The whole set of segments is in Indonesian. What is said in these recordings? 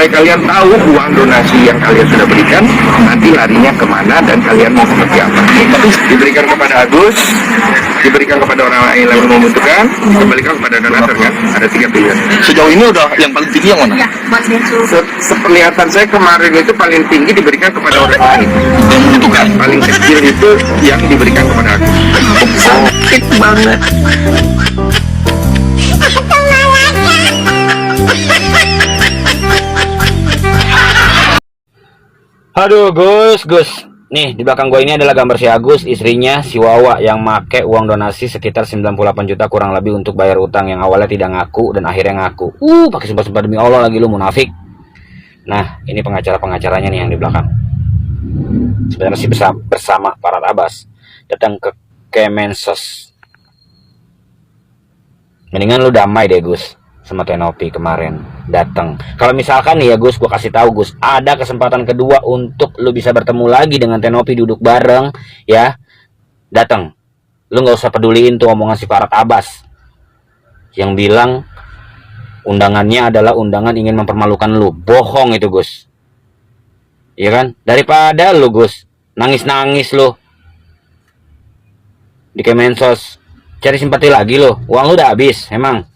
supaya kalian tahu uang donasi yang kalian sudah berikan nanti larinya kemana dan kalian mau seperti apa. Diberikan kepada Agus, diberikan kepada orang lain yang membutuhkan, kembalikan kepada donatur kan. Ada 3 pilihan. Sejauh ini udah yang paling tinggi yang mana? Ya, buat Densus. Sepenglihatan saya kemarin itu paling tinggi diberikan kepada orang lain. Yang membutuhkan. Paling kecil itu yang diberikan kepada Agus. Sakit banget. Aduh Gus. Nih di belakang gue ini adalah gambar si Agus, istrinya si Wawa yang make uang donasi sekitar 98 juta kurang lebih untuk bayar utang yang awalnya tidak ngaku dan akhirnya ngaku. Pakai sumpah-sumpah demi Allah lagi, lu munafik. Nah, ini pengacaranya nih yang di belakang. Sebenarnya sih bersama Farhad Abbas datang ke Kemensos. Mendingan lu damai deh Gus sama Tenopi kemarin datang. Kalau misalkan nih ya Gus, gua kasih tahu Gus, ada kesempatan kedua untuk lu bisa bertemu lagi dengan Tenopi, duduk bareng ya. Datang. Lu nggak usah peduliin tuh omongan si Farhad Abbas yang bilang undangannya adalah undangan ingin mempermalukan lu. Bohong itu Gus. Iya kan? Daripada lu Gus nangis-nangis lu di Kemensos cari simpati lagi lu, uang lu udah habis emang.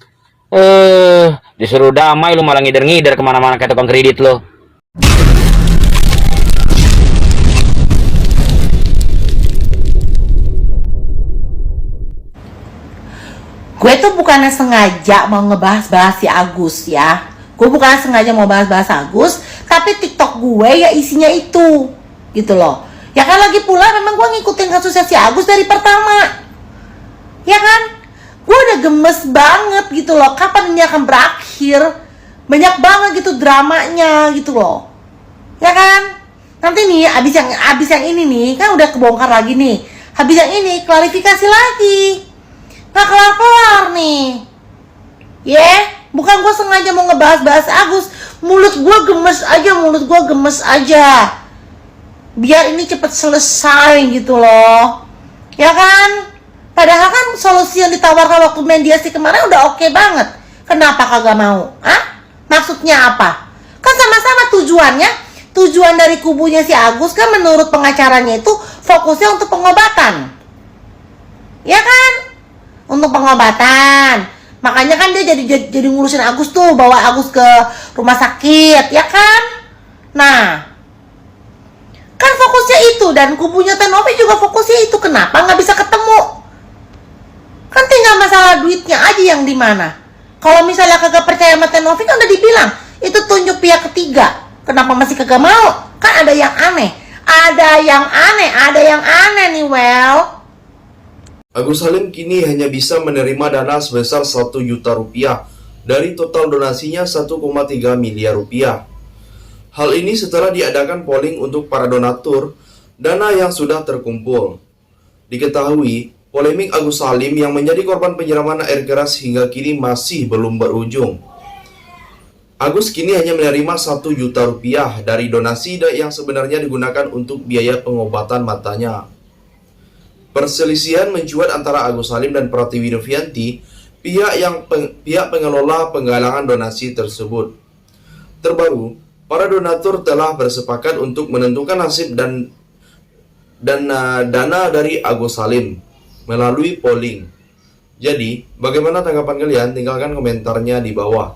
Disuruh damai lu malah ngider-ngider kemana-mana kayak tukang kredit lu. Gue tuh bukannya sengaja mau ngebahas-bahas si Agus ya. Gue bukannya sengaja mau bahas-bahas Agus, tapi TikTok gue ya isinya itu, gitu loh. Ya kan lagi pula memang gue ngikutin kasusnya si Agus dari pertama. Ya kan? Gue udah gemes banget gitu loh, kapan ini akan berakhir. Banyak banget gitu dramanya gitu loh. Ya kan? Nanti nih abis yang ini nih kan udah kebongkar lagi nih. Habis yang ini klarifikasi lagi. Nggak kelar-kelar nih. Bukan gue sengaja mau ngebahas-bahas Agus. Mulut gue gemes aja. Biar ini cepet selesai gitu loh. Ya kan? Padahal kan solusi yang ditawarkan waktu mediasi kemarin udah oke banget. Kenapa kagak mau? Maksudnya apa? Kan sama-sama tujuannya. Tujuan dari kubunya si Agus kan menurut pengacaranya itu fokusnya untuk pengobatan. Ya kan? Untuk pengobatan. Makanya kan dia jadi ngurusin Agus tuh, bawa Agus ke rumah sakit, ya kan? Nah, kan fokusnya itu, dan kubunya Tenopi juga fokusnya itu. Kenapa nggak bisa ketemu? Kan tinggal masalah duitnya aja yang di mana. Kalau misalnya kagak percaya sama Tenopi kan udah dibilang itu tunjuk pihak ketiga. Kenapa masih kagak mau? Kan ada yang aneh. Ada yang aneh nih, Well. Agus Salim kini hanya bisa menerima dana sebesar 1 juta rupiah dari total donasinya 1,3 miliar rupiah. Hal ini setelah diadakan polling untuk para donatur dana yang sudah terkumpul. Diketahui, polemik Agus Salim yang menjadi korban penyiraman air keras hingga kini masih belum berujung. Agus kini hanya menerima 1 juta rupiah dari donasi yang sebenarnya digunakan untuk biaya pengobatan matanya. Perselisihan mencuat antara Agus Salim dan Pratiwi Novianti, pihak pengelola penggalangan donasi tersebut. Terbaru, para donatur telah bersepakat untuk menentukan nasib dan dana dari Agus Salim melalui polling. Jadi, bagaimana tanggapan kalian? Tinggalkan komentarnya di bawah.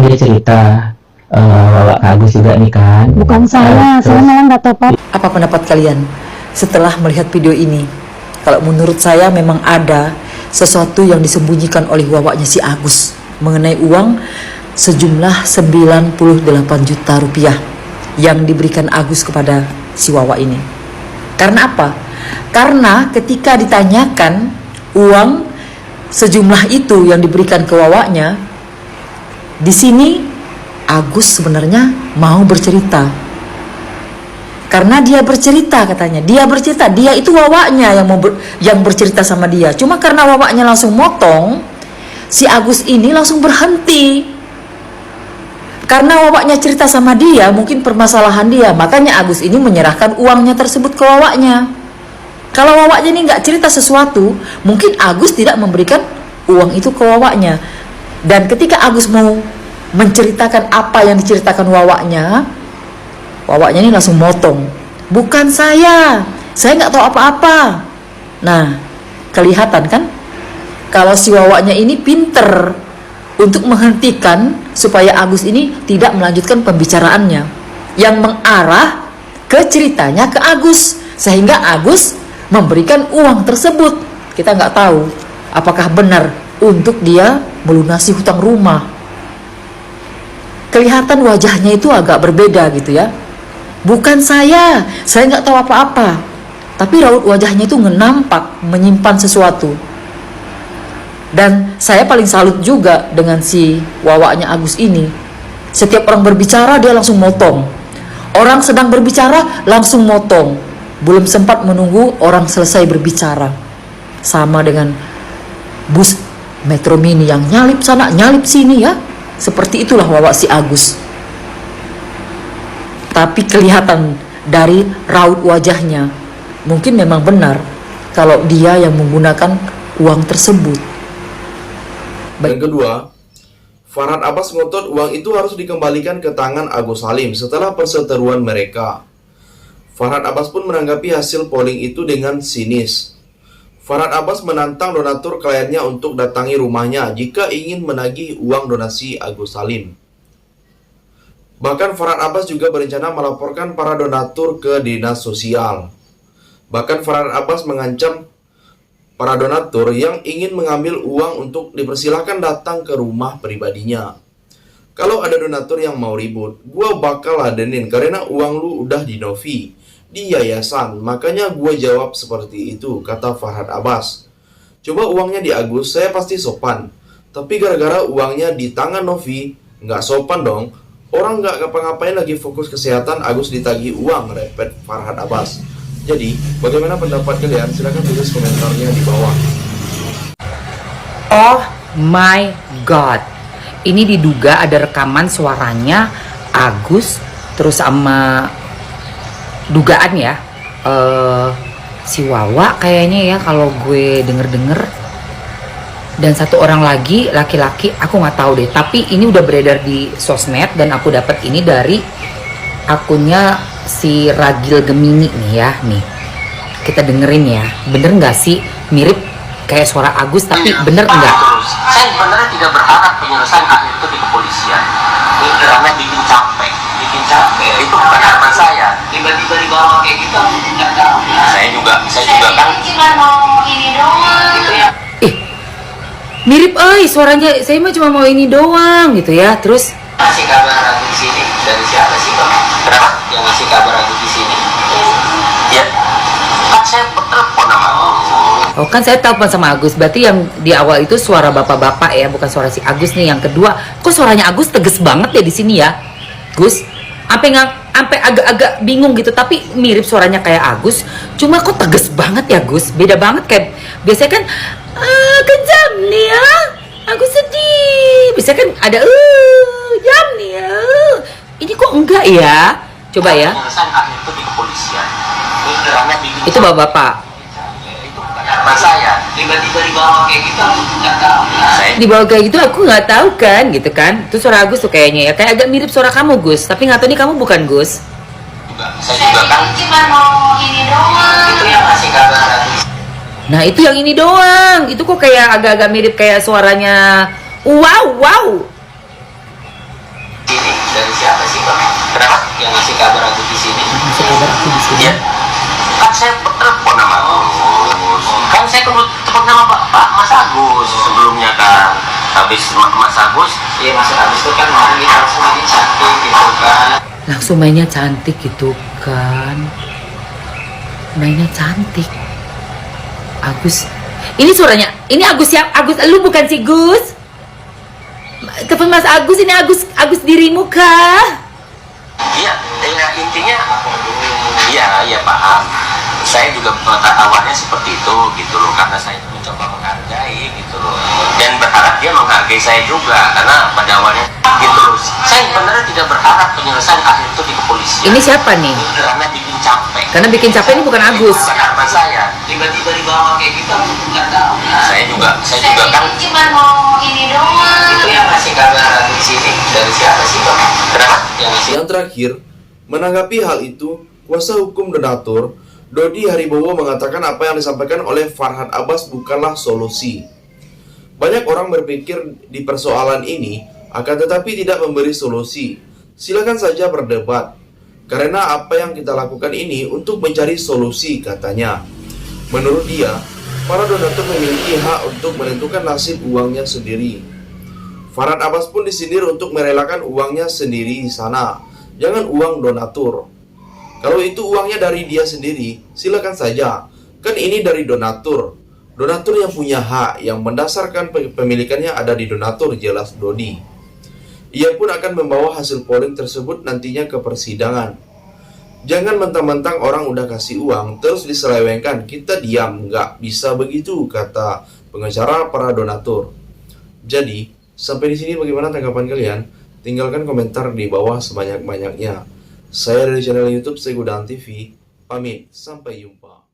Dia cerita bawa ke Agus juga nih kan. Bukan saya malah nggak tahu. Apa pendapat kalian setelah melihat video ini? Kalau menurut saya memang ada sesuatu yang disembunyikan oleh wawaknya si Agus mengenai uang sejumlah 98 juta rupiah yang diberikan Agus kepada si Wawa ini. Karena apa? Karena ketika ditanyakan uang sejumlah itu yang diberikan ke Wawanya, di sini Agus sebenarnya mau bercerita. Karena dia bercerita, katanya dia itu Wawanya yang bercerita sama dia. Cuma karena Wawanya langsung motong, si Agus ini langsung berhenti. Karena Wawanya cerita sama dia, mungkin permasalahan dia, makanya Agus ini menyerahkan uangnya tersebut ke Wawanya. Kalau Wawanya ini nggak cerita sesuatu, mungkin Agus tidak memberikan uang itu ke Wawanya. Dan ketika Agus mau menceritakan apa yang diceritakan wawaknya ini langsung motong. Bukan saya nggak tahu apa-apa. Nah, kelihatan kan kalau si wawaknya ini pinter untuk menghentikan supaya Agus ini tidak melanjutkan pembicaraannya yang mengarah ke ceritanya ke Agus, sehingga Agus memberikan uang tersebut. Kita nggak tahu apakah benar untuk dia melunasi hutang rumah. Kelihatan wajahnya itu agak berbeda gitu ya. Bukan saya nggak tahu apa-apa. Tapi raut wajahnya itu nampak menyimpan sesuatu. Dan saya paling salut juga dengan si wawaknya Agus ini. Setiap orang berbicara dia langsung motong. Orang sedang berbicara langsung motong. Belum sempat menunggu orang selesai berbicara. Sama dengan bus Metro Mini yang nyalip sana nyalip sini ya. Seperti itulah wawak si Agus. Tapi kelihatan dari raut wajahnya, mungkin memang benar kalau dia yang menggunakan uang tersebut. Dan kedua, Farhad Abbas ngotot uang itu harus dikembalikan ke tangan Agus Salim setelah perseteruan mereka. Farhad Abbas pun menanggapi hasil polling itu dengan sinis. Farhad Abbas menantang donatur kliennya untuk datangi rumahnya jika ingin menagih uang donasi Agus Salim. Bahkan Farhad Abbas juga berencana melaporkan para donatur ke dinas sosial. Bahkan Farhad Abbas mengancam para donatur yang ingin mengambil uang untuk dipersilahkan datang ke rumah pribadinya. Kalau ada donatur yang mau ribut, gua bakal ladenin karena uang lu udah di Novi, di yayasan, makanya gua jawab seperti itu, kata Farhad Abbas. Coba uangnya di Agus, saya pasti sopan. Tapi gara-gara uangnya di tangan Novi, nggak sopan dong. Orang nggak ngapa-ngapain lagi fokus kesehatan, Agus ditagih uang, repet Farhad Abbas. Jadi, bagaimana pendapat kalian? Silahkan tulis komentarnya di bawah. Oh my god, ini diduga ada rekaman suaranya Agus terus sama dugaan ya si Wawa kayaknya ya kalau gue denger-denger, dan satu orang lagi laki-laki aku nggak tahu deh, tapi ini udah beredar di sosmed dan aku dapat ini dari akunnya si Ragil Gemini nih ya, nih kita dengerin ya, bener nggak sih mirip kayak suara Agus tapi bener nggak? Saya sebenarnya tidak berharap penyelesaian kasus itu di kepolisian, karena bikin capek itu bukan harapan saya. Tiba-tiba dibawa kayak gitu nggak tahu. Saya juga kan cuma mau ini doang gitu ya. Mirip suaranya, saya mah cuma mau ini doang gitu ya. Terus ngasih kabar Agus di sini dari siapa sih Pak? Kenapa? Yang ngasih kabar Agus di sini? Ya, kan saya telepon sama Agus. oh kan saya telepon sama Agus, berarti yang di awal itu suara bapak-bapak ya, bukan suara si Agus nih. Yang kedua, kok suaranya Agus tegas banget ya di sini ya, Gus? Sampai agak-agak bingung gitu, tapi mirip suaranya kayak Agus. Cuma kok tegas banget ya Gus? Beda banget kayak biasanya kan kejam nih ya, aku sedih. Biasanya kan ada jam nih ya. Ini kok enggak ya? Coba ya. Itu di kepolisian. Itu bapak-bapak. Itu bukan harapan saya. Tiba-tiba dibawa kayak gitu nggak tahu. Dibawa kayak gitu aku nggak tahu kan, gitu kan? Itu suara Agus tuh kayaknya ya, kayak agak mirip suara kamu Gus. Tapi nggak tahu nih kamu bukan Gus. Saya juga kan cuma mau ini doang. Itu yang ngasih kabar Agus. Nah itu yang ini doang. Itu kok kayak agak-agak mirip kayak suaranya wow. Ini dari siapa sih Pak? Kenapa? Yang ngasih kabar Agus di sini? Ngasih kabar aku di sini. Ya. Kan saya telepon sama Agus. Kan saya telepon sama Pak Mas Agus sebelumnya kan. Habis Mas Agus, iya Mas Agus itu kan langsung mainnya cantik gitu kan. Langsung mainnya cantik gitu kan. Mainnya cantik. Agus. Ini suaranya. Ini Agus yang Agus, lu bukan si Gus? Telepon Mas Agus, ini Agus dirimu kah? Iya, intinya iya paham. Saya juga awalnya seperti itu gitu loh, karena saya mencoba menghargai gitu loh, dan berharap dia menghargai saya juga, karena pada awalnya gitu loh. Saya sebenarnya tidak berharap penyelesaian kasus itu di kepolisian. Ini siapa nih? Karena bikin capek. Karena bikin capek ini bukan Agus. Bukan harapan saya. Tiba-tiba dibawa kayak gitu nggak tahu. Saya juga kan cuma mau ini doang. Itu yang ngasih kabar Agus di sini. Dari siapa sih Bang? Kenapa? Yang terakhir, menanggapi hal itu, kuasa hukum donatur Dodi Haribowo mengatakan apa yang disampaikan oleh Farhad Abbas bukanlah solusi. Banyak orang berpikir di persoalan ini, akan tetapi tidak memberi solusi. Silakan saja berdebat, karena apa yang kita lakukan ini untuk mencari solusi, katanya. Menurut dia, para donatur memiliki hak untuk menentukan nasib uangnya sendiri. Farhad Abbas pun disindir untuk merelakan uangnya sendiri di sana, jangan uang donatur. Kalau itu uangnya dari dia sendiri, silakan saja. Kan ini dari donatur. Donatur yang punya hak, yang mendasarkan pemilikannya ada di donatur, jelas Dodi. Ia pun akan membawa hasil polling tersebut nantinya ke persidangan. Jangan mentang-mentang orang udah kasih uang, terus diselewengkan, kita diam, nggak bisa begitu, kata pengacara para donatur. Jadi, sampai di sini bagaimana tanggapan kalian? Tinggalkan komentar di bawah sebanyak-banyaknya. Saya dari channel YouTube Segudan TV, pamit, sampai jumpa.